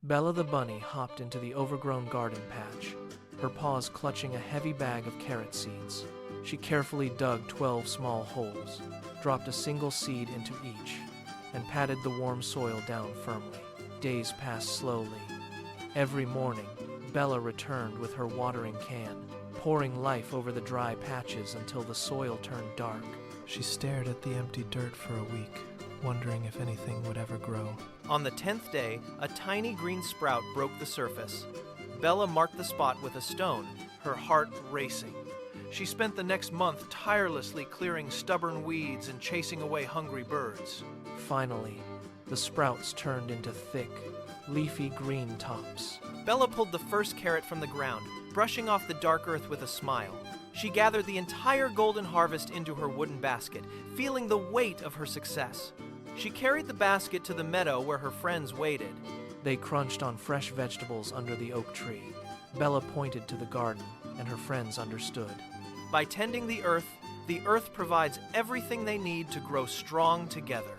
Bella the bunny hopped into the overgrown garden patch, her paws clutching a heavy bag of carrot seeds. She carefully dug 12 small holes, dropped a single seed into each, and patted the warm soil down firmly. Days passed slowly. Every morning, Bella returned with her watering can, pouring life over the dry patches until the soil turned dark. She stared at the empty dirt for a week, wondering if anything would ever grow. On the 10th day, a tiny green sprout broke the surface. Bella marked the spot with a stone, her heart racing. She spent the next month tirelessly clearing stubborn weeds and chasing away hungry birds. Finally, the sprouts turned into thick, leafy green tops. Bella pulled the first carrot from the ground, brushing off the dark earth with a smile. She gathered the entire golden harvest into her wooden basket, feeling the weight of her success. She carried the basket to the meadow where her friends waited. They crunched on fresh vegetables under the oak tree. Bella pointed to the garden, and her friends understood. By tending the earth provides everything they need to grow strong together.